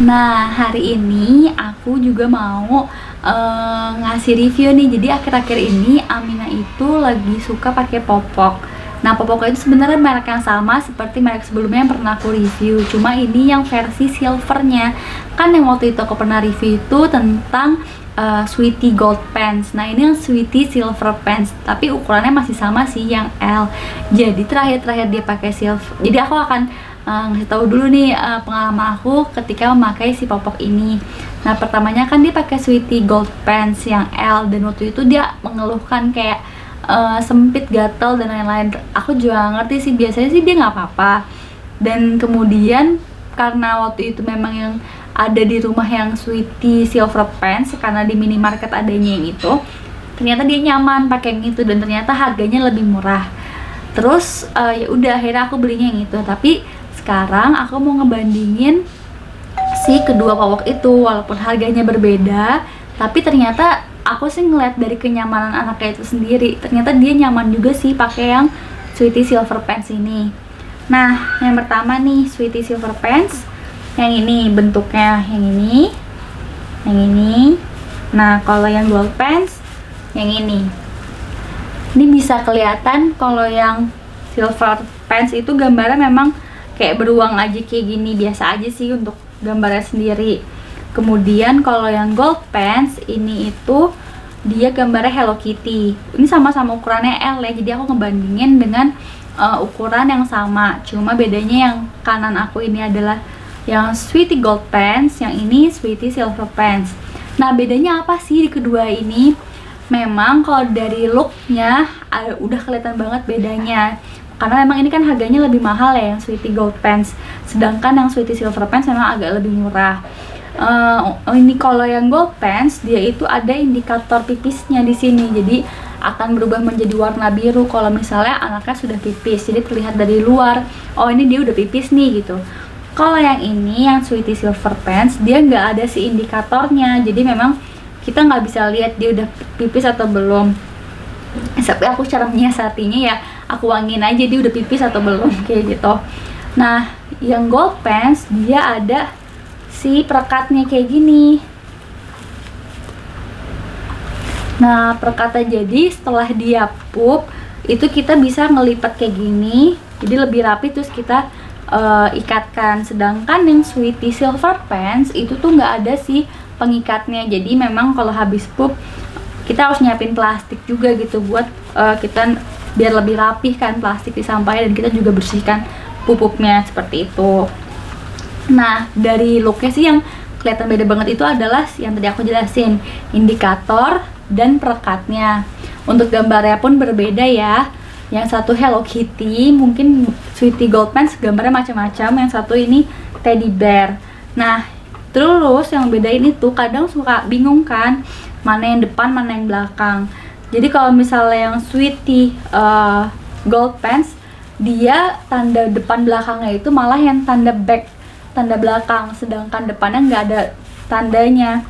Nah, hari ini aku juga mau ngasih review nih. Jadi akhir-akhir ini Amina itu lagi suka pakai popok. Nah, popok itu sebenarnya merek yang sama seperti merek sebelumnya yang pernah aku review. Cuma ini yang versi silvernya. Kan yang waktu itu aku pernah review itu tentang Sweety Gold Pants. Nah, ini yang Sweety Silver Pants, tapi ukurannya masih sama sih, yang L. Jadi terakhir dia pakai silver. Jadi aku akan ngasih tahu dulu nih pengalaman aku ketika memakai si popok ini. Nah, pertamanya kan dia pakai Sweety Gold Pants yang L, dan waktu itu dia mengeluhkan kayak sempit, gatel dan lain-lain. Aku juga ngerti sih, biasanya sih dia nggak apa-apa. Dan kemudian karena waktu itu memang yang ada di rumah yang Sweety Silver Pants, karena di minimarket adanya yang itu, ternyata dia nyaman pakai yang itu dan ternyata harganya lebih murah. Terus ya udah, akhirnya aku belinya yang itu. Tapi sekarang aku mau ngebandingin si kedua popok itu, walaupun harganya berbeda, tapi ternyata aku sih ngeliat dari kenyamanan anaknya itu sendiri, ternyata dia nyaman juga sih pakai yang Sweety Silver Pants ini. Nah, yang pertama nih, Sweety Silver Pants yang ini bentuknya, yang ini. Nah, kalau yang Gold Pants yang ini bisa kelihatan kalau yang Silver Pants itu gambarnya memang kayak beruang aja, kayak gini, biasa aja sih untuk gambarnya sendiri. Kemudian kalau yang Gold Pants ini itu dia gambarnya Hello Kitty. Ini sama-sama ukurannya L ya, jadi aku ngebandingin dengan ukuran yang sama. Cuma bedanya yang kanan aku ini adalah yang Sweety Gold Pants, yang ini Sweety Silver Pants. Nah, bedanya apa sih di kedua ini? Memang kalau dari looknya udah kelihatan banget bedanya, karena memang ini kan harganya lebih mahal ya yang Sweety Gold Pants, sedangkan yang Sweety Silver Pants memang agak lebih murah. Ini kalau yang Gold Pants dia itu ada indikator pipisnya di sini, jadi akan berubah menjadi warna biru kalau misalnya anaknya sudah pipis, jadi terlihat dari luar, oh ini dia udah pipis nih gitu. Kalau yang ini, yang Sweety Silver Pants, dia nggak ada si indikatornya, jadi memang kita nggak bisa lihat dia udah pipis atau belum. Tapi aku cara menyiasatinya ya aku wangiin aja dia udah pipis atau belum, kayak gitu. Nah, yang Gold Pants dia ada si perekatnya kayak gini. Nah, perekatnya jadi setelah dia pup itu kita bisa ngelipat kayak gini, jadi lebih rapi, terus kita ikatkan. Sedangkan yang Sweety Silver Pants itu tuh nggak ada sih pengikatnya, jadi memang kalau habis pup kita harus nyiapin plastik juga gitu buat kita biar lebih rapih kan plastik di sampahnya, dan kita juga bersihkan pupuknya seperti itu. Nah, dari looknya sih yang kelihatan beda banget itu adalah yang tadi aku jelasin, indikator dan perekatnya. Untuk gambarnya pun berbeda ya. Yang satu Hello Kitty, mungkin Sweety Gold Pants gambarnya macam-macam, yang satu ini teddy bear. Nah, terus yang beda ini tuh kadang suka bingung kan, mana yang depan mana yang belakang. Jadi kalau misalnya yang Sweety Gold Pants, dia tanda depan belakangnya itu malah yang tanda back, tanda belakang, sedangkan depannya nggak ada tandanya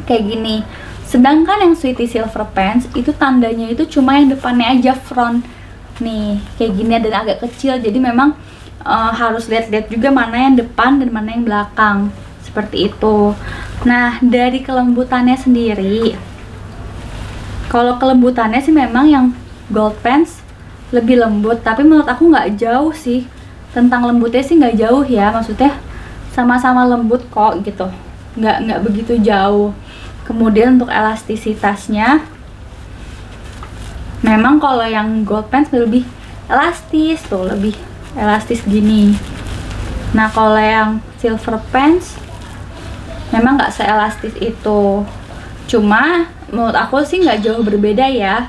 kayak gini. Sedangkan yang Sweety Silver Pants itu tandanya itu cuma yang depannya aja, front nih kayak gini dan agak kecil, jadi memang harus lihat-lihat juga mana yang depan dan mana yang belakang, seperti itu. Nah, dari kelembutannya sendiri, kalau kelembutannya sih memang yang Gold Pants lebih lembut, tapi menurut aku nggak jauh sih. Tentang lembutnya sih nggak jauh ya, maksudnya sama-sama lembut kok gitu, nggak begitu jauh. Kemudian untuk elastisitasnya, memang kalau yang Gold Pants lebih elastis tuh, lebih elastis gini. Nah, kalau yang Silver Pants memang nggak seelastis itu. Cuma menurut aku sih nggak jauh berbeda ya.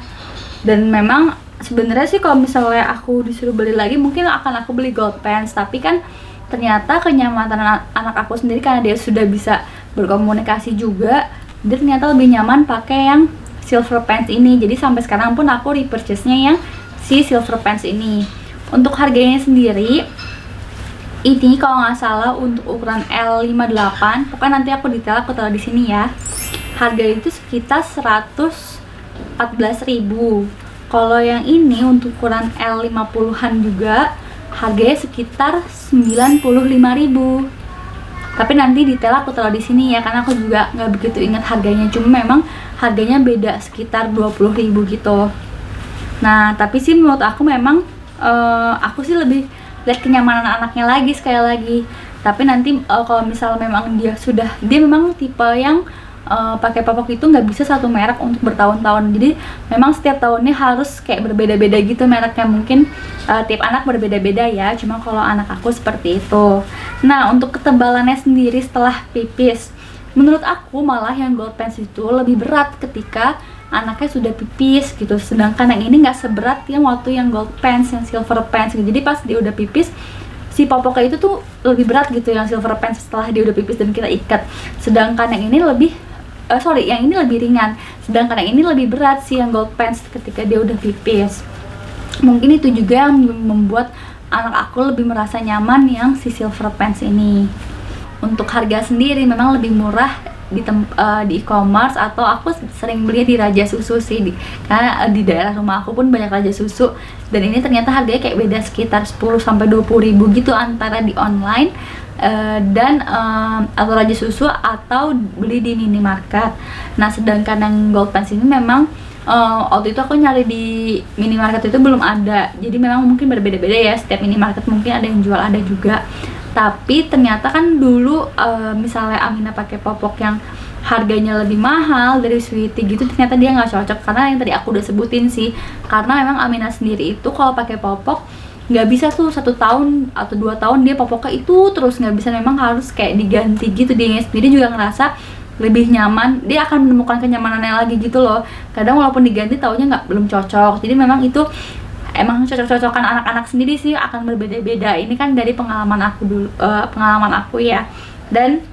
Dan memang sebenarnya sih kalau misalnya aku disuruh beli lagi mungkin akan aku beli Gold Pants, tapi kan ternyata kenyamanan anak aku sendiri karena dia sudah bisa berkomunikasi juga, dia ternyata lebih nyaman pakai yang Silver Pants ini. Jadi sampai sekarang pun aku repurchase-nya yang si Silver Pants ini. Untuk harganya sendiri ini kalau nggak salah untuk ukuran L58, pokoknya nanti aku detail aku taruh di sini ya. Harga itu sekitar 114.000. Kalau yang ini untuk ukuran L50-an juga harganya sekitar 95.000. Tapi nanti detail aku taruh di sini ya, karena aku juga nggak begitu ingat harganya. Cuma memang harganya beda sekitar 20.000 gitu. Nah, tapi sih menurut aku memang aku sih lebih lihat kenyamanan anaknya lagi sekali lagi. Tapi nanti kalau misal memang dia memang tipe yang pakai popok itu nggak bisa satu merek untuk bertahun-tahun. Jadi memang setiap tahunnya harus kayak berbeda-beda gitu mereknya. Mungkin tiap anak berbeda-beda ya. Cuma kalau anak aku seperti itu. Nah, untuk ketebalannya sendiri setelah pipis, menurut aku malah yang gold pants itu lebih berat ketika anaknya sudah pipis gitu. Sedangkan yang ini nggak seberat yang waktu yang gold pants, yang silver pants gitu. Jadi pas dia udah pipis, si popoknya itu tuh lebih berat gitu yang silver pants setelah dia udah pipis dan kita ikat. Sedangkan yang ini yang ini lebih ringan. Sedangkan yang ini lebih berat sih yang gold pants ketika dia udah pipis. Mungkin itu juga yang membuat anak aku lebih merasa nyaman yang si silver pants ini. Untuk harga sendiri memang lebih murah di e-commerce, atau aku sering beli di Raja Susu sih, karena di daerah rumah aku pun banyak Raja Susu, dan ini ternyata harganya kayak beda sekitar 10-20 ribu gitu antara di online atau Raja Susu atau beli di minimarket. Nah, sedangkan yang gold pants ini memang waktu itu aku nyari di minimarket itu belum ada, jadi memang mungkin berbeda-beda ya, setiap minimarket mungkin ada yang jual, ada juga. Tapi ternyata kan dulu misalnya Amina pakai popok yang harganya lebih mahal dari Sweety gitu, ternyata dia nggak cocok karena yang tadi aku udah sebutin sih. Karena memang Amina sendiri itu kalau pakai popok nggak bisa tuh 1 tahun atau 2 tahun dia popoknya itu terus, nggak bisa, memang harus kayak diganti gitu. Dia sendiri juga ngerasa lebih nyaman, dia akan menemukan kenyamanannya lagi gitu loh. Kadang walaupun diganti taunya belum cocok. Jadi memang itu emang cocok-cocokan anak-anak sendiri sih akan berbeda-beda. Ini kan dari pengalaman aku ya. Dan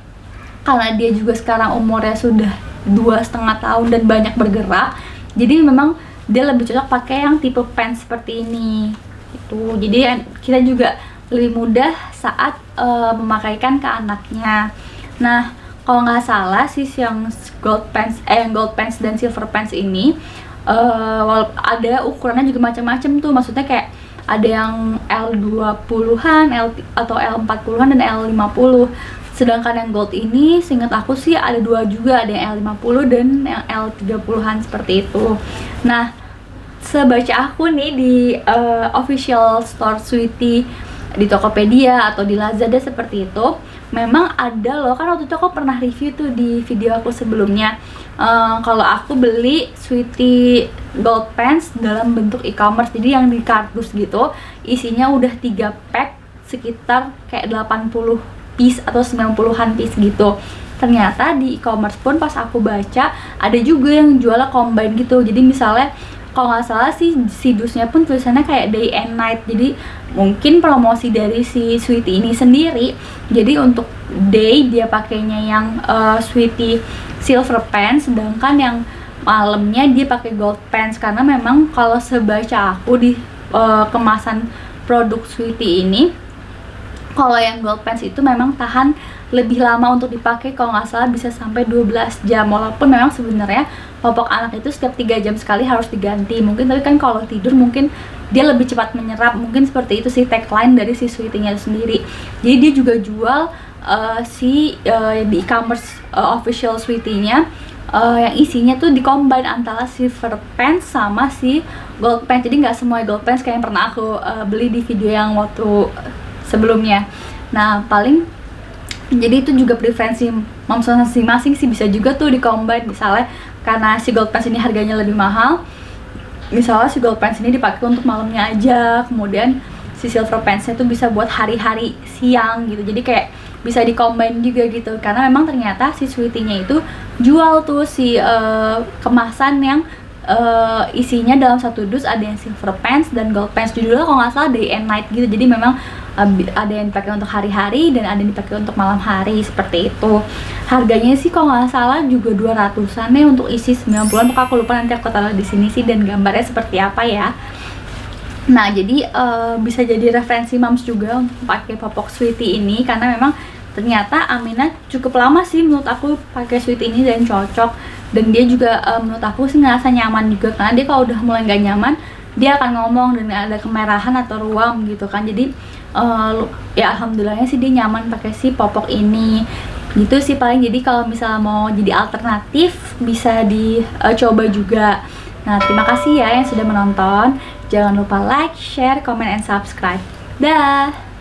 karena dia juga sekarang umurnya sudah 2,5 tahun dan banyak bergerak, jadi memang dia lebih cocok pakai yang tipe pants seperti ini gitu. Jadi kita juga lebih mudah saat memakaikan ke anaknya. Nah, kalau nggak salah sih yang gold pants dan silver pants ini ada ukurannya juga macam-macam tuh, maksudnya kayak ada yang L20-an, atau L40-an dan L50. Sedangkan yang gold ini seingat aku sih ada 2 juga, ada yang L50 dan yang L30-an seperti itu. Nah, sebaca aku nih di official store Sweety di Tokopedia atau di Lazada seperti itu, memang ada loh, kan waktu itu aku pernah review tuh di video aku sebelumnya. Kalau aku beli Sweety gold pants dalam bentuk e-commerce, jadi yang di kardus gitu, isinya udah 3 pack sekitar kayak 80 piece atau 90-an piece gitu. Ternyata di e-commerce pun pas aku baca ada juga yang jualnya combine gitu. Jadi misalnya kalau nggak salah sih si dusnya pun tulisannya kayak day and night. Jadi mungkin promosi dari si Sweety ini sendiri. Jadi untuk day dia pakainya yang Sweety silver pants, sedangkan yang malamnya dia pakai gold pants. Karena memang kalau sebaca aku di kemasan produk Sweety ini, kalau yang gold pants itu memang tahan lebih lama untuk dipakai, kalau nggak salah bisa sampai 12 jam. Walaupun memang sebenarnya popok anak itu setiap 3 jam sekali harus diganti mungkin, tapi kan kalau tidur mungkin dia lebih cepat menyerap, mungkin seperti itu sih tagline dari si Sweety-nya sendiri. Jadi dia juga jual di e-commerce official Sweety-nya yang isinya tuh di-combine antara silver pants sama si gold pants. Jadi nggak semua gold pants kayak yang pernah aku beli di video yang waktu sebelumnya. Nah, paling jadi itu juga preferensi moms masing-masing sih, bisa juga tuh di-combine. Misalnya karena si gold pants ini harganya lebih mahal, misalnya si gold pants ini dipakai untuk malamnya aja, kemudian si silver pantsnya tuh bisa buat hari-hari siang gitu. Jadi kayak bisa di-combine juga gitu, karena memang ternyata si Sweety-nya itu jual tuh si kemasan yang isinya dalam satu dus ada yang silver pants dan gold pants. Judulnya kalau nggak salah day and night gitu. Jadi memang ada yang dipakai untuk hari-hari dan ada yang dipakai untuk malam hari seperti itu. Harganya sih kalau nggak salah juga 200-an ya untuk isi 90-an. Maka aku lupa, nanti aku taruh di sini sih dan gambarnya seperti apa ya. Nah, jadi bisa jadi referensi moms juga untuk pakai popok Sweety ini, karena memang ternyata Amina cukup lama sih menurut aku pakai Sweety ini dan cocok. Dan dia juga menurut aku sih ngerasa nyaman juga, karena dia kalau udah mulai nggak nyaman dia akan ngomong dan ada kemerahan atau ruam gitu kan. Jadi ya alhamdulillahnya sih dia nyaman pakai si popok ini gitu sih paling. Jadi kalau misalnya mau jadi alternatif bisa dicoba juga. Nah, terima kasih ya yang sudah menonton. Jangan lupa like, share, comment, and subscribe. Dah.